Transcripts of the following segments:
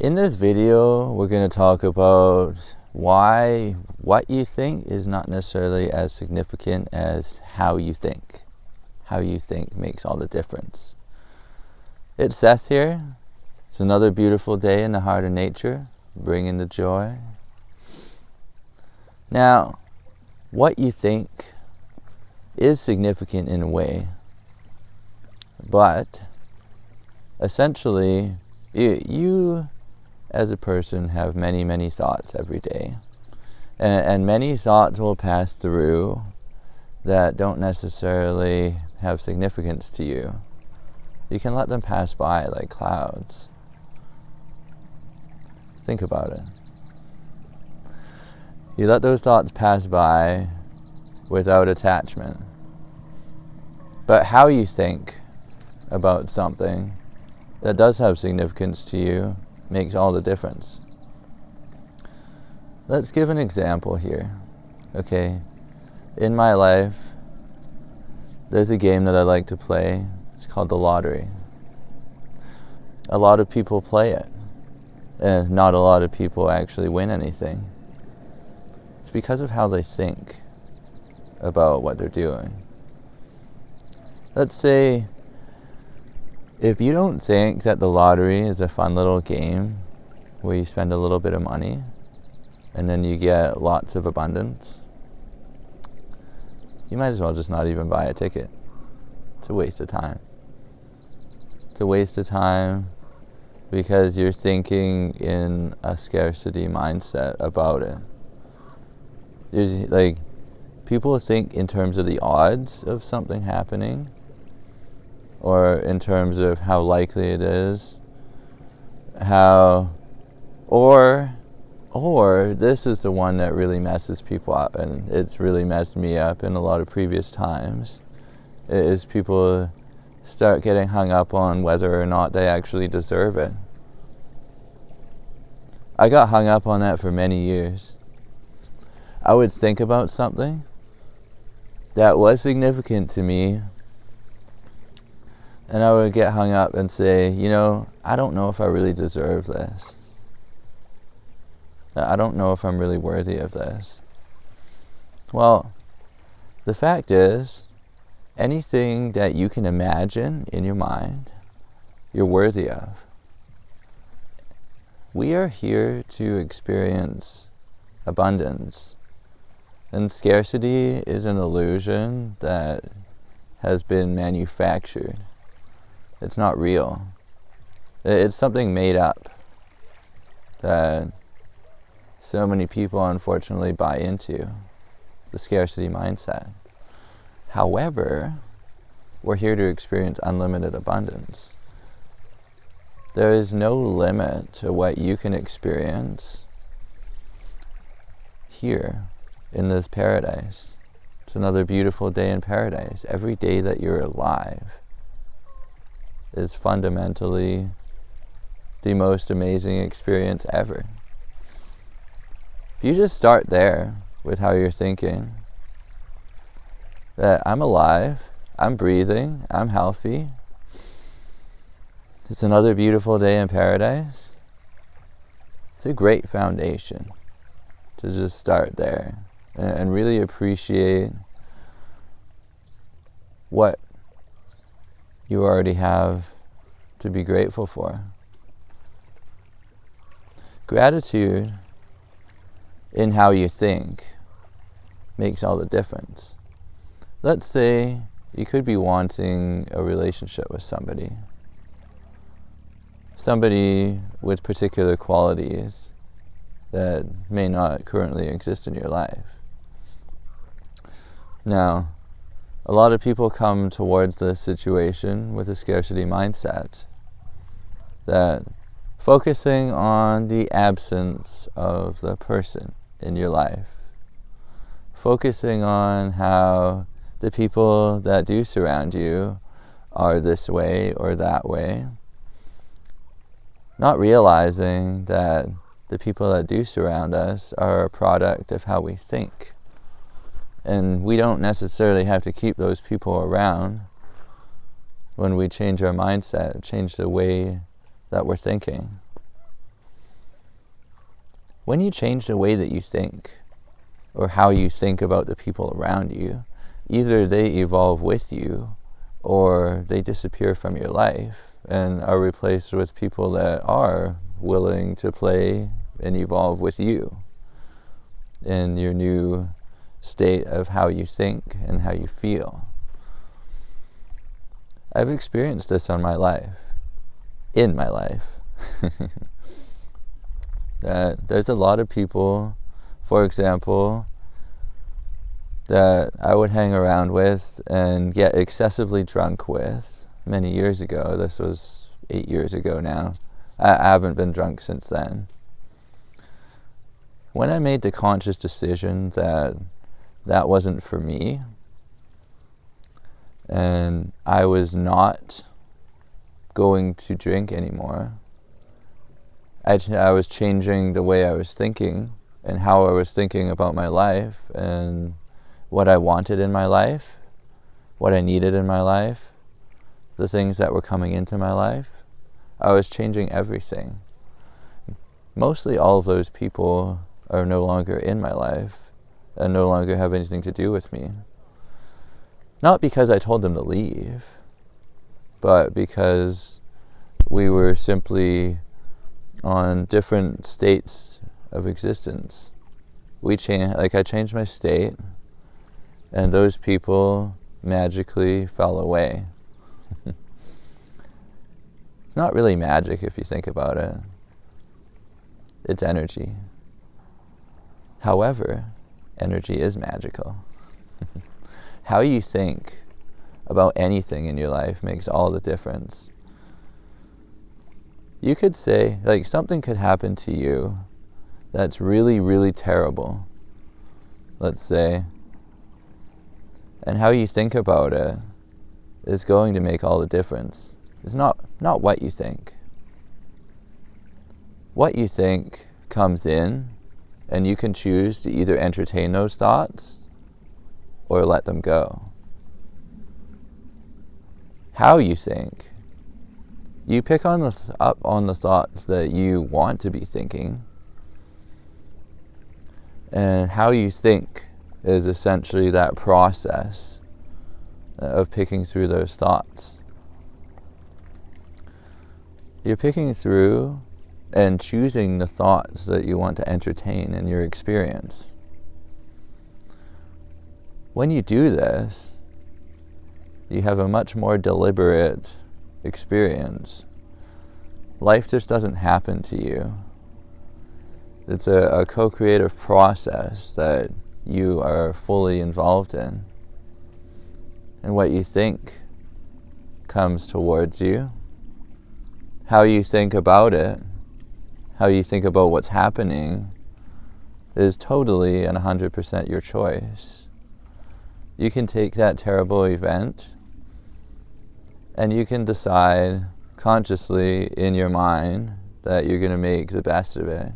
In this video, we're going to talk about why what you think is not necessarily as significant as how you think. How you think makes all the difference. It's Seth here. It's another beautiful day in the heart of nature, bringing the joy. Now, what you think is significant in a way, but essentially, you as a person have many thoughts every day, and many thoughts will pass through that don't necessarily have significance to you. You can let them pass by like clouds. Think about it. You let those thoughts pass by without attachment. But how you think about something that does have significance to you makes all the difference. Let's give an example here. Okay, in my life, there's a game that I like to play. It's called the lottery. A lot of people play it, and not a lot of people actually win anything. It's because of how they think about what they're doing. Let's say if you don't think that the lottery is a fun little game where you spend a little bit of money and then you get lots of abundance, you might as well just not even buy a ticket. It's a waste of time. It's a waste of time because you're thinking in a scarcity mindset about it. Like, people think in terms of the odds of something happening, or in terms of how likely it is, or this is the one that really messes people up, and it's really messed me up in a lot of previous times, is people start getting hung up on whether or not they actually deserve it. I got hung up on that for many years. I would think about something that was significant to me, and I would get hung up and say, I don't know if I really deserve this. I don't know if I'm really worthy of this. Well, the fact is, anything that you can imagine in your mind, you're worthy of. We are here to experience abundance, and scarcity is an illusion that has been manufactured. It's not real. It's something made up that so many people unfortunately buy into, the scarcity mindset. However, we're here to experience unlimited abundance. There is no limit to what you can experience here in this paradise. It's another beautiful day in paradise. Every day that you're alive is fundamentally the most amazing experience ever. If you just start there with how you're thinking, that I'm alive, I'm breathing, I'm healthy, it's another beautiful day in paradise, it's a great foundation to just start there and really appreciate what you already have to be grateful for. Gratitude in how you think makes all the difference. Let's say you could be wanting a relationship with somebody with particular qualities that may not currently exist in your life. Now, a lot of people come towards this situation with a scarcity mindset, that focusing on the absence of the person in your life, focusing on how the people that do surround you are this way or that way, not realizing that the people that do surround us are a product of how we think. And we don't necessarily have to keep those people around when we change our mindset, change the way that we're thinking. When you change the way that you think, or how you think about the people around you, either they evolve with you, or they disappear from your life and are replaced with people that are willing to play and evolve with you in your new state of how you think and how you feel. I've experienced this in my life. That there's a lot of people, for example, that I would hang around with and get excessively drunk with many years ago. This was 8 years ago now. I haven't been drunk since then. When I made the conscious decision that that wasn't for me, and I was not going to drink anymore, I was changing the way I was thinking and how I was thinking about my life and what I wanted in my life, what I needed in my life, the things that were coming into my life. I was changing everything. Mostly all of those people are no longer in my life and no longer have anything to do with me. Not because I told them to leave, but because we were simply on different states of existence. I changed my state, and those people magically fell away. It's not really magic if you think about it. It's energy. However, energy is magical. How you think about anything in your life makes all the difference. You could say, something could happen to you that's really, really terrible, let's say, and how you think about it is going to make all the difference. It's not what you think. What you think comes in, and you can choose to either entertain those thoughts or let them go. How you think, you pick up on the thoughts that you want to be thinking, and how you think is essentially that process of picking through those thoughts. You're picking through and choosing the thoughts that you want to entertain in your experience. When you do this, you have a much more deliberate experience. Life just doesn't happen to you. It's a co-creative process that you are fully involved in. And what you think comes towards you. How you think about it, how you think about what's happening, is totally and 100% your choice. You can take that terrible event and you can decide consciously in your mind that you're going to make the best of it.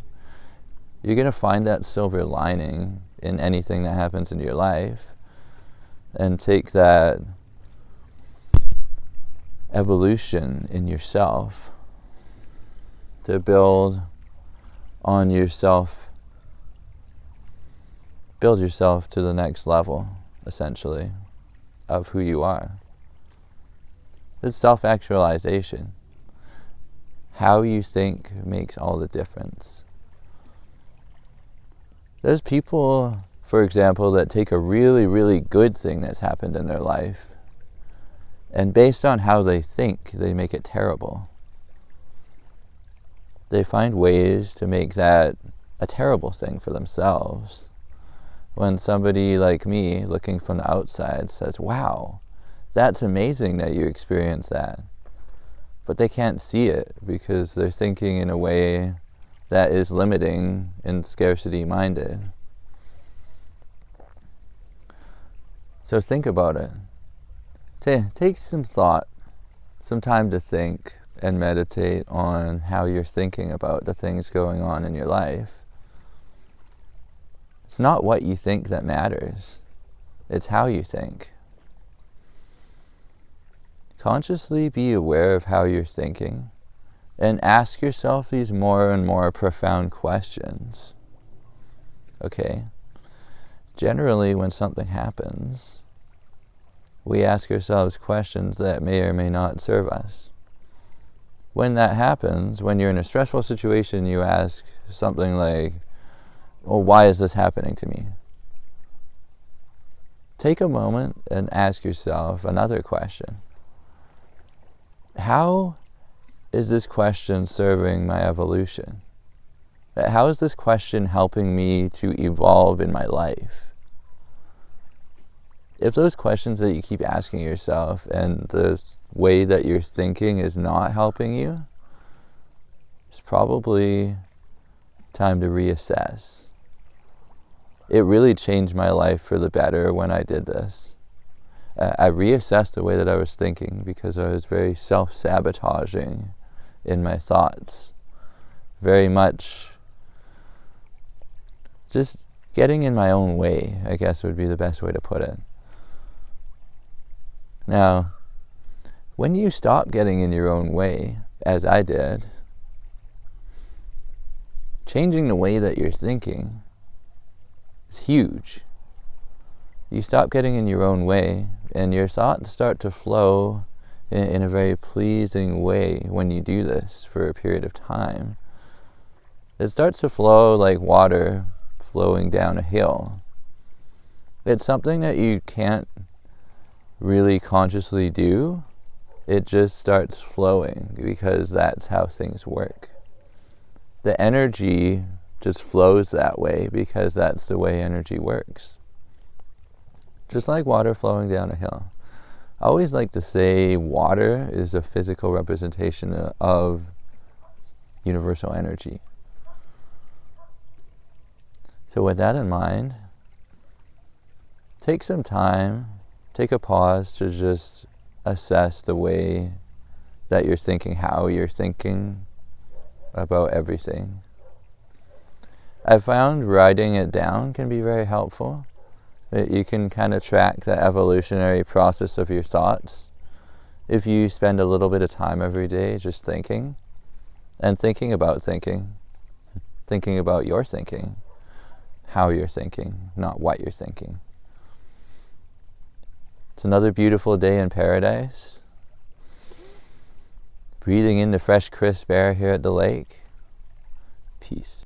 You're going to find that silver lining in anything that happens in your life and take that evolution in yourself to build on yourself, build yourself to the next level, essentially, of who you are. It's self-actualization. How you think makes all the difference. There's people, for example, that take a really, really good thing that's happened in their life, and based on how they think, they make it terrible. They find ways to make that a terrible thing for themselves. When somebody like me, looking from the outside, says, "Wow, that's amazing that you experienced that." But they can't see it because they're thinking in a way that is limiting and scarcity-minded. So think about it. Take some thought, some time to think and meditate on how you're thinking about the things going on in your life. It's not what you think that matters. It's how you think. Consciously be aware of how you're thinking and ask yourself these more and more profound questions. Okay. Generally, when something happens, we ask ourselves questions that may or may not serve us. When that happens, when you're in a stressful situation, you ask something like, well, why is this happening to me? Take a moment and ask yourself another question. How is this question serving my evolution? How is this question helping me to evolve in my life? If those questions that you keep asking yourself and the way that you're thinking is not helping you, it's probably time to reassess. It really changed my life for the better when I did this. I reassessed the way that I was thinking because I was very self-sabotaging in my thoughts. Very much just getting in my own way, I guess would be the best way to put it. Now, when you stop getting in your own way, as I did, changing the way that you're thinking is huge. You stop getting in your own way, and your thoughts start to flow in a very pleasing way when you do this for a period of time. It starts to flow like water flowing down a hill. It's something that you can't really consciously do. It just starts flowing because that's how things work. The energy just flows that way because that's the way energy works. Just like water flowing down a hill. I always like to say water is a physical representation of universal energy. So with that in mind, take some time, take a pause to just assess the way that you're thinking, how you're thinking about everything. I've found writing it down can be very helpful. You can kind of track the evolutionary process of your thoughts. If you spend a little bit of time every day just thinking, and thinking about your thinking, how you're thinking, not what you're thinking. It's another beautiful day in paradise. Breathing in the fresh, crisp air here at the lake. Peace.